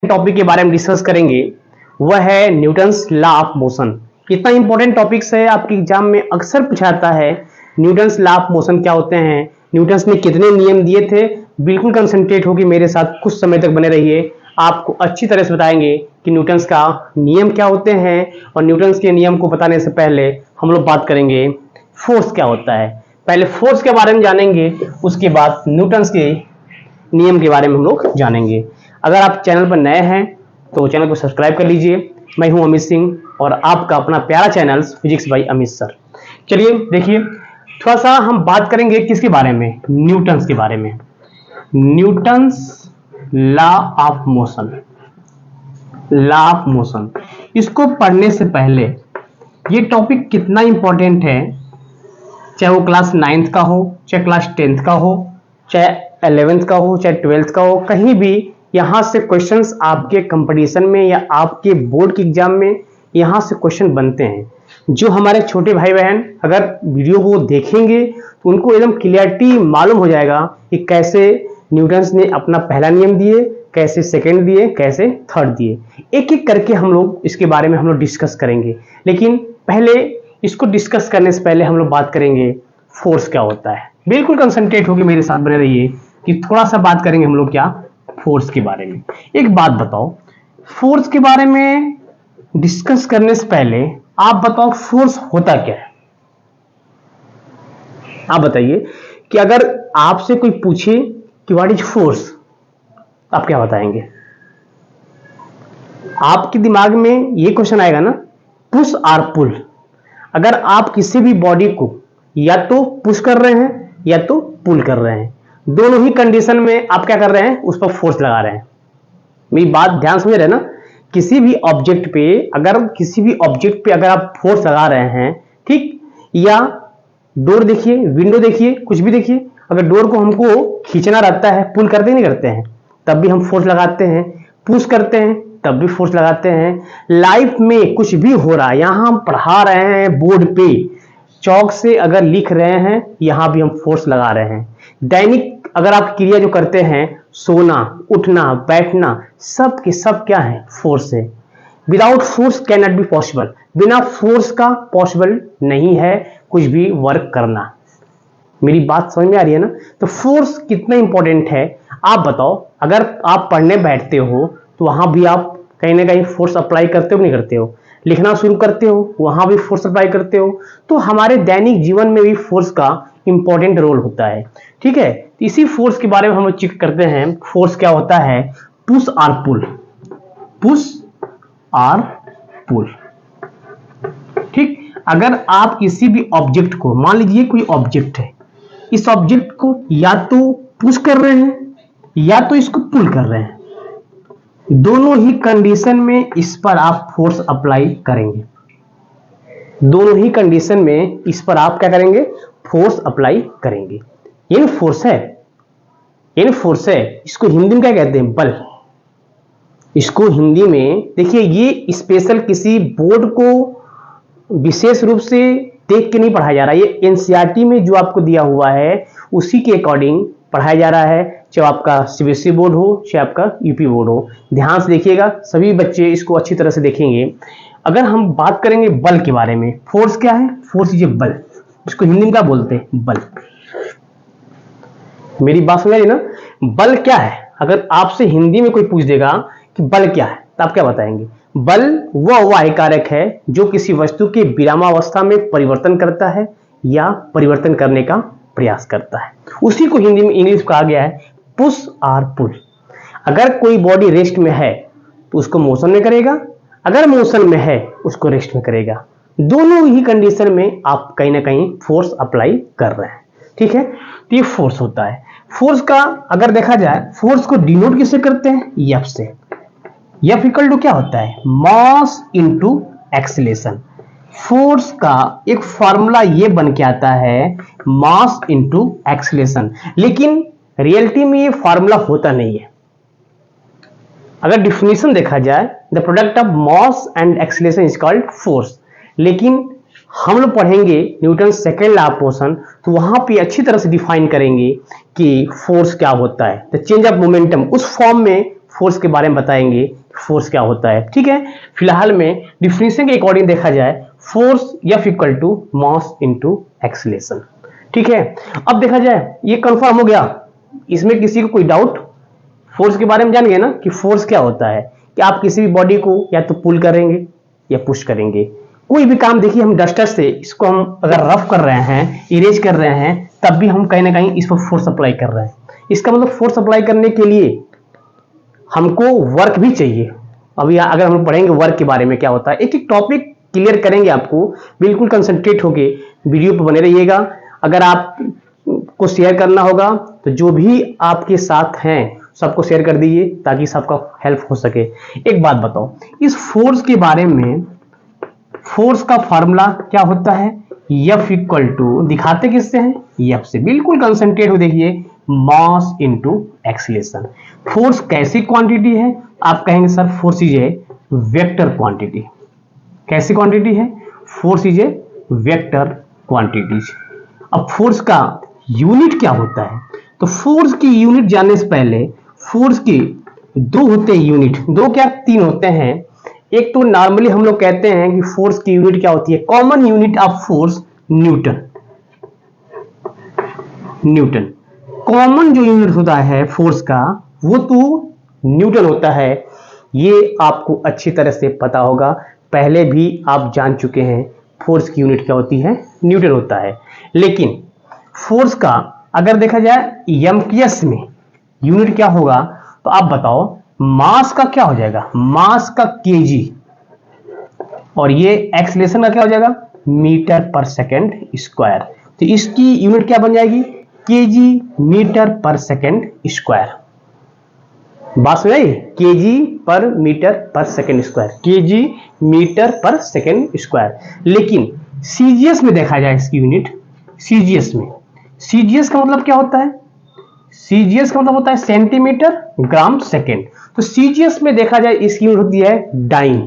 Topic के बारे में डिस्कस करेंगे वह है न्यूटन्स लॉ ऑफ मोशन। कितना इंपॉर्टेंट टॉपिक्स है, आपके एग्जाम में अक्सर पूछाता है न्यूटन्स लॉ ऑफ मोशन क्या होते हैं, न्यूटन्स ने कितने नियम दिए थे। बिल्कुल कंसंट्रेट होकर मेरे साथ कुछ समय तक बने रहिए, आपको अच्छी तरह से बताएंगे कि न्यूटन्स का नियम क्या होते हैं। और न्यूटन्स के नियम को बताने से पहले हम लोग बात करेंगे फोर्स क्या होता है। पहले फोर्स के बारे में जानेंगे, उसके बाद न्यूटन्स के नियम के बारे में हम लोग जानेंगे। अगर आप चैनल पर नए हैं तो चैनल को सब्सक्राइब कर लीजिए। मैं हूं अमित सिंह और आपका अपना प्यारा channel physics bye Amit sir. चलिए देखिए, थोड़ा सा हम बात करेंगे किसके बारे में, न्यूटन्स के बारे में। Newton's law of motion, law of motion, इसको पढ़ने से पहले ये टॉपिक कितना इंपॉर्टेंट है, चाहे वो क्लास 9th का हो, चाहे क्लास 10th का हो, चाहे 11th का हो, चाहे 12th का हो, कहीं भी यहां से क्वेश्चंस आपके कंपटीशन में या आपके बोर्ड के एग्जाम में यहां से क्वेश्चन बनते हैं। जो हमारे छोटे भाई बहन अगर वीडियो को देखेंगे तो उनको एकदम क्लियरिटी मालूम हो जाएगा कि कैसे न्यूटन्स ने अपना पहला नियम दिए, कैसे सेकंड दिए, कैसे थर्ड दिए। एक एक करके हम लोग इसके बारे में हम लोग डिस्कस करेंगे। लेकिन पहले इसको डिस्कस करने से पहले हम लोग बात करेंगे फोर्स क्या होता है। बिल्कुल कंसंट्रेट होकर मेरे साथ बने रहिए कि थोड़ा सा बात करेंगे हम लोग क्या, फोर्स के बारे में। एक बात बताओ, फोर्स के बारे में डिस्कस करने से पहले आप बताओ फोर्स होता क्या है। आप बताइए कि अगर आपसे कोई पूछे कि व्हाट इज फोर्स, आप क्या बताएंगे? आपके दिमाग में ये क्वेश्चन आएगा ना, पुश और पुल। अगर आप किसी भी बॉडी को या तो पुश कर रहे हैं या तो पुल कर रहे हैं, दोनों ही कंडीशन में आप क्या कर रहे हैं, उस पर फोर्स लगा रहे हैं। मेरी बात ध्यान समझ रहे हैं ना। किसी भी ऑब्जेक्ट पे अगर आप फोर्स लगा रहे हैं, ठीक, या डोर देखिए, विंडो देखिए, कुछ भी देखिए, अगर डोर को हमको खींचना रहता है, पुल करते नहीं करते हैं, तब भी हम फोर्स लगाते हैं। पुश करते हैं तब भी फोर्स लगाते हैं। लाइफ में कुछ भी हो रहा है, यहां हम पढ़ा रहे हैं बोर्ड पे, चौक से अगर लिख रहे हैं, यहां भी हम फोर्स लगा रहे हैं। दैनिक अगर आप क्रिया जो करते हैं, सोना, उठना, बैठना, सब के सब क्या है, फोर्स है। Without force can not be possible, बिना फोर्स का पॉसिबल नहीं है कुछ भी वर्क करना। मेरी बात समझ में आ रही है ना। तो फोर्स कितना इंपॉर्टेंट है आप बताओ। अगर आप पढ़ने बैठते हो तो वहां भी आप कहीं ना कहीं फोर्स अप्लाई करते हो, नहीं करते हो? लिखना शुरू करते हो, वहां भी फोर्स अप्लाई करते हो। तो हमारे दैनिक जीवन में भी फोर्स का इंपॉर्टेंट रोल होता है, ठीक है। तो इसी फोर्स के बारे में हम लोग चेक करते हैं, फोर्स क्या होता है, पुश और पुल, पुश और पुल, ठीक। अगर आप किसी भी ऑब्जेक्ट को, मान लीजिए कोई ऑब्जेक्ट है, इस ऑब्जेक्ट को या तो पुश कर रहे हैं या तो इसको पुल कर रहे हैं, दोनों ही कंडीशन में इस पर आप फोर्स अप्लाई करेंगे। दोनों ही कंडीशन में इस पर आप क्या करेंगे, फोर्स अप्लाई करेंगे। ये फोर्स है, ये फोर्स है। इसको हिंदी में क्या कहते हैं, बल। इसको हिंदी में देखिए, ये स्पेशल किसी बोर्ड को विशेष रूप से देख के नहीं पढ़ाया जा रहा है। ये एनसीईआरटी में जो आपको दिया हुआ है उसी के अकॉर्डिंग पढ़ाया जा रहा है, चाहे आपका सीबीएसई बोर्ड हो, चाहे आपका यूपी बोर्ड हो। ध्यान से देखिएगा, सभी बच्चे इसको अच्छी तरह से देखेंगे। अगर हम बात करेंगे बल के बारे में, फोर्स क्या है, फोर्स इज बल। इसको हिंदी में क्या बोलते हैं, बल। मेरी बात समझ रही ना। बल क्या है, अगर आपसे हिंदी में कोई पूछ देगा कि बल क्या है तो आप क्या बताएंगे? बल वह वाह्य कारक है जो किसी वस्तु के विरामावस्था में परिवर्तन करता है या परिवर्तन करने का प्रयास करता है। उसी को हिंदी में इंग्लिश कहा गया है पुश और पुल। अगर कोई बॉडी रेस्ट में है तो उसको मोशन में करेगा, अगर मोशन में है उसको रेस्ट में करेगा। दोनों ही कंडीशन में आप कहीं ना कहीं फोर्स अप्लाई कर रहे हैं, ठीक है। तो ये फोर्स होता है। फोर्स का अगर देखा जाए, फोर्स को डिनोट किससे करते हैं, एफ से। एफ इक्वल टू क्या होता है, मास इनटू एक्सीलरेशन। फोर्स का एक फॉर्मूला ये बन के आता है, मास इनटू एक्सीलरेशन। लेकिन रियलिटी में ये फॉर्मूला होता नहीं है। अगर डिफिनेशन देखा जाए, the product of mass and acceleration is called force. लेकिन हम लोग पढ़ेंगे Newton second law of motion, तो वहां पे अच्छी तरह से डिफाइन करेंगे कि फोर्स क्या होता है। द चेंज ऑफ मोमेंटम, उस फॉर्म में फोर्स के बारे में बताएंगे, फोर्स क्या होता है। ठीक है, फिलहाल में डिफिनेशन के अकॉर्डिंग देखा जाए, force F equal to mass into acceleration. ठीक है, अब देखा जाए ये कंफर्म हो गया, इसमें किसी को कोई डाउट? फोर्स के बारे में जान गए ना कि फोर्स क्या होता है, कि आप किसी भी बॉडी को या तो पुल करेंगे या पुश करेंगे। कोई भी काम देखिए, हम डस्टर से इसको हम अगर रफ कर रहे हैं, इरेज कर रहे हैं, तब भी हम कहीं ना कहीं इस पर फोर्स अप्लाई कर रहे हैं। इसका मतलब फोर्स अप्लाई करने के लिए हमको वर्क भी चाहिए। अभी अगर हम पढ़ेंगे वर्क के बारे में क्या होता है, एक एक टॉपिक क्लियर करेंगे आपको, बिल्कुल कंसंट्रेट होके वीडियो पर बने रहिएगा। अगर आप को शेयर करना होगा तो जो भी आपके साथ हैं सबको शेयर कर दीजिए ताकि सबका हेल्प हो सके। एक बात बताओ, इस फोर्स के बारे में, फोर्स का फॉर्मूला क्या होता है? F इक्वल टू, दिखाते किससे हैं? F से। बिल्कुल कंसंट्रेट हो, देखिए मास इनटू एक्सीलरेशन। फोर्स कैसी क्वांटिटी है? आप कहेंगे sir force is a vector quantity. कैसी क्वांटिटी है? Force is a vector quantities. अब फोर्स का यूनिट क्या होता है? तो फोर्स की यूनिट जानने से पहले, फोर्स के दो होते हैं यूनिट, दो क्या तीन होते हैं। एक तो नॉर्मली हम लोग कहते हैं कि फोर्स की यूनिट क्या होती है, common unit of force Newton. Newton common जो यूनिट होता है फोर्स का, वो तो न्यूटन होता है। ये आपको अच्छी तरह से पता होगा, पहले भी आप जान चुके हैं फोर्स की यूनिट क्या होती है, न्यूटन होता है। लेकिन फोर्स का अगर देखा जाए एमपीएस में यूनिट क्या होगा, तो आप बताओ मास का क्या हो जाएगा? मास का केजी, और ये एक्सीलरेशन का क्या हो जाएगा? मीटर पर सेकंड स्क्वायर। तो इसकी यूनिट क्या बन जाएगी? केजी मीटर पर सेकंड स्क्वायर। बात सुन रही? केजी पर मीटर पर सेकंड स्क्वायर, केजी मीटर पर सेकंड स्क्वायर। लेकिन सीजीएस में देखा जाए इसकी यूनिट, सीजीएस में, सीजीएस का मतलब क्या होता है? सीजीएस का मतलब होता है सेंटीमीटर ग्राम सेकेंड। तो सीजीएस में देखा जाए इसकी यूनिट होती है डाइन।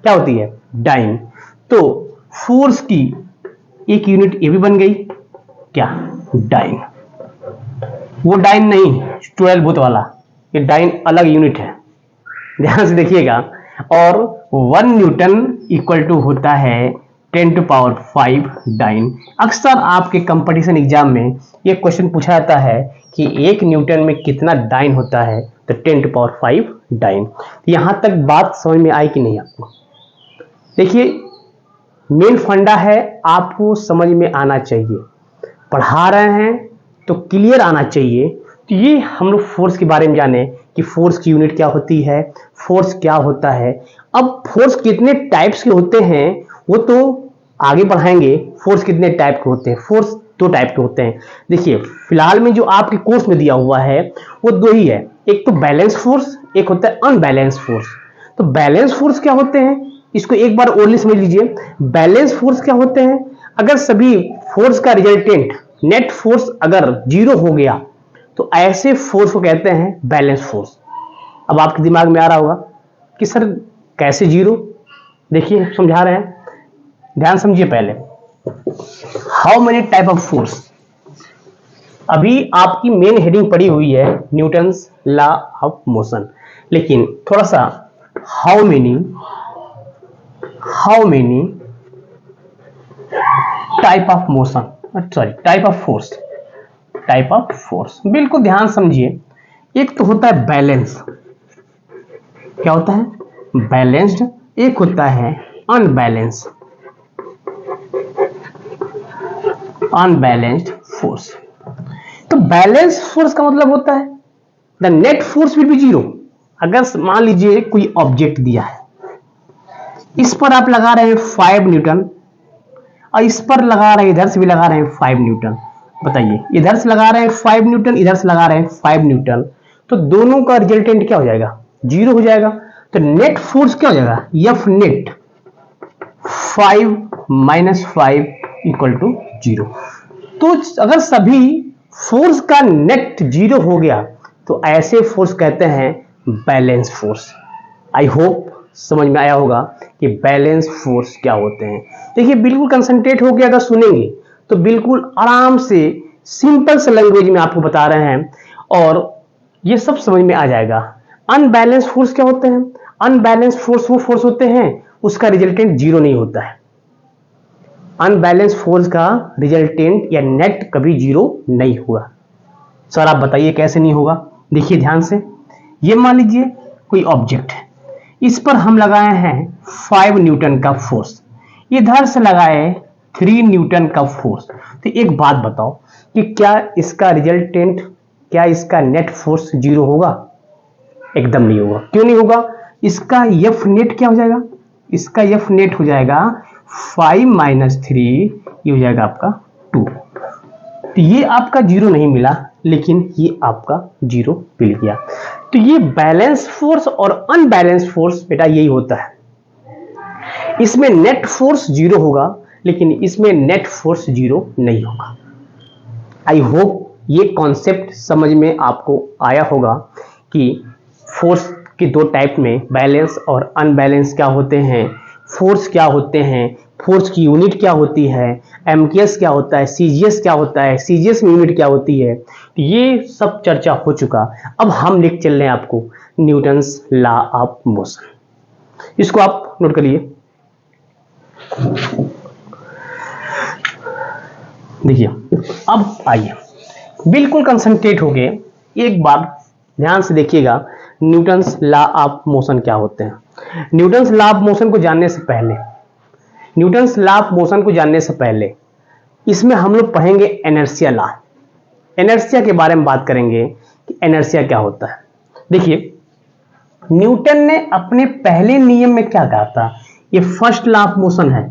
क्या होती है? डाइन। तो फोर्स की एक यूनिट ये भी बन गई, क्या? डाइन। वो डाइन नहीं 12 वोल्ट वाला, ये डाइन अलग यूनिट है, ध्यान से देखिएगा। और 1 न्यूटन इक्वल टू होता है 10⁵ डाइन। अक्सर आपके कंपटीशन एग्जाम में ये क्वेश्चन पूछा जाता है कि 1 न्यूटन में कितना डाइन होता है, तो 10⁵ डाइन। यहां तक बात समझ में आई कि नहीं आपको? देखिए मेन फंडा है, आपको समझ में आना चाहिए, पढ़ा रहे हैं तो क्लियर आना चाहिए। तो ये हम लोग फोर्स के बारे में जाने कि फोर्स की यूनिट क्या होती है, फोर्स क्या होता है। अब फोर्स कितने टाइप्स के होते हैं वो तो आगे बढ़ाएंगे। फोर्स कितने टाइप के होते हैं? फोर्स 2 टाइप के होते हैं। देखिए फिलहाल में जो आपके कोर्स में दिया हुआ है वो 2 ही है, एक तो बैलेंस फोर्स, एक होता है अनबैलेंस फोर्स। तो बैलेंस फोर्स क्या होते हैं, इसको एक बार ओनली समझ लीजिए। बैलेंस फोर्स क्या होते हैं? अगर सभी फोर्स का रिजल्टेंट नेट फोर्स अगर 0 हो गया तो ऐसे फोर्स को कहते हैं बैलेंस फोर्स। अब आपके दिमाग में आ रहा होगा कि सर कैसे 0? देखिए समझा रहे हैं, ध्यान समझिए पहले। How many type of force, अभी आपकी मेन हेडिंग पड़ी हुई है न्यूटन्स लॉ ऑफ मोशन, लेकिन थोड़ा सा how many type of motion, sorry type of force, type of force बिल्कुल ध्यान समझिए। एक तो होता है बैलेंस, क्या होता है? बैलेंस्ड। एक होता है अनबैलेंस, अनबैलेंस्ड फोर्स। तो बैलेंस फोर्स का मतलब होता है the net force will be 0। अगर मान लीजिए कोई ऑब्जेक्ट दिया है, इस पर आप लगा रहे हैं 5 न्यूटन और इस पर लगा रहे हैं, इधर से भी लगा रहे हैं 5 न्यूटन। बताइए, इधर से लगा रहे हैं 5 न्यूटन, इधर से लगा रहे हैं 5 न्यूटन, तो दोनों का रिजल्टेंट क्या हो जाएगा? 0 हो जाएगा। तो नेट फोर्स क्या हो जाएगा? F net 5 - 5 = 0। तो अगर सभी फोर्स का नेट 0 हो गया तो ऐसे फोर्स कहते हैं बैलेंस फोर्स। आई होप समझ में आया होगा कि बैलेंस फोर्स क्या होते हैं। देखिए बिल्कुल कंसंट्रेट होकर अगर सुनेंगे तो बिल्कुल आराम से सिंपल से लैंग्वेज में आपको बता रहे हैं और ये सब समझ में आ जाएगा। अनबैलेंस फोर्स क्या होते हैं? अनबैलेंस फोर्स वो फोर्स होते हैं उसका रिजल्टेंट जीरो नहीं होता है। अनबैलेंस फोर्स का रिजल्टेंट या नेट कभी जीरो नहीं हुआ। सर आप बताइए कैसे नहीं होगा? देखिए ध्यान से, ये मान लीजिए कोई ऑब्जेक्ट है, इस पर हम लगाए हैं 5 न्यूटन का फोर्स, इधर से लगाए 3 न्यूटन का फोर्स। तो एक बात बताओ कि क्या इसका रिजल्टेंट, क्या इसका नेट फोर्स जीरो होगा? एकदम नहीं होगा। क्यों नहीं होगा? इसका एफ नेट क्या हो जाएगा? इसका एफ नेट हो जाएगा 5 माइनस 3, ये हो जाएगा आपका 2। तो ये आपका जीरो नहीं मिला, लेकिन ये आपका जीरो मिल गया। तो ये बैलेंस फोर्स और अनबैलेंस फोर्स बेटा यही होता है। इसमें नेट फोर्स जीरो होगा, लेकिन इसमें नेट फोर्स जीरो नहीं होगा। आई होप ये कॉन्सेप्ट समझ में आपको आया होगा कि फोर्स की दो टाइप में बैलेंस और अनबैलेंस क्या होते हैं, फोर्स क्या होते हैं, फोर्स की यूनिट क्या होती है, एमकेएस क्या होता है, सीजीएस क्या होता है, सीजीएस में यूनिट क्या होती है, ये सब चर्चा हो चुका। अब हम लिख चल रहे हैं आपको न्यूटन्स लॉ ऑफ मोशन। इसको आप नोट करिए। देखिए अब आइए बिल्कुल कंसंट्रेट हो गए, एक बार ध्यान से देखिएगा न्यूटन्स लॉ ऑफ मोशन क्या होते हैं। न्यूटन्स लॉ ऑफ मोशन को जानने से पहले, न्यूटन्स लॉ ऑफ मोशन को जानने से पहले इसमें हम लोग पढ़ेंगे इनर्शिया लॉ। इनर्शिया के बारे में बात करेंगे कि इनर्शिया क्या होता है। देखिए न्यूटन ने अपने पहले नियम में क्या कहा था, ये फर्स्ट लॉ ऑफ मोशन है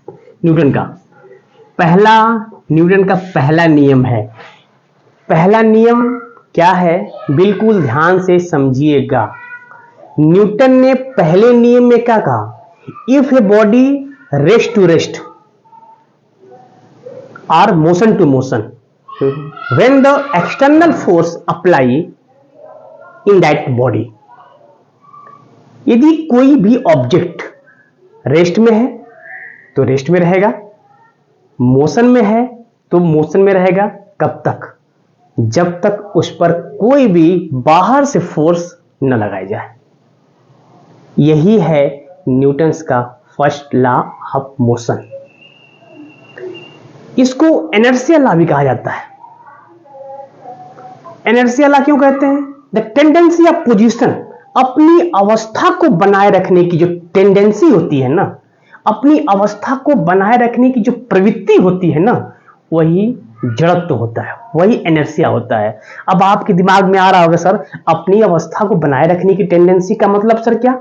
न्यूटन का पहला, न्यूटन का पहला नियम है। पहला नियम क्या है, बिल्कुल ध्यान से समझिएगा। न्यूटन ने पहले नियम में क्या कहा, if a body rest to rest और motion to motion when the external force apply in that body, यदि कोई भी ऑब्जेक्ट रेस्ट में है तो रेस्ट में रहेगा, मोशन में है तो मोशन में रहेगा। कब तक? जब तक उस पर कोई भी बाहर से फोर्स न लगाई जाए। यही है न्यूटन्स का फर्स्ट लॉ ऑफ मोशन। इसको इनर्शिया लॉ भी कहा जाता है। इनर्शिया लॉ क्यों कहते हैं? द टेंडेंसी ऑफ पोजीशन, अपनी अवस्था को बनाए रखने की जो टेंडेंसी होती है ना, अपनी अवस्था को बनाए रखने की जो प्रवृत्ति होती है ना, वही जड़त्व होता है, वही इनर्शिया होता है। अब आपके दिमाग में आ रहा होगा सर अपनी अवस्था को बनाए रखने की टेंडेंसी का मतलब सर क्या?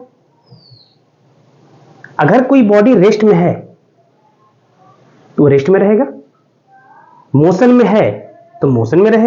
अगर कोई बॉडी रेस्ट में है तो रेस्ट में रहेगा, मोशन में है तो मोशन में रहेगा।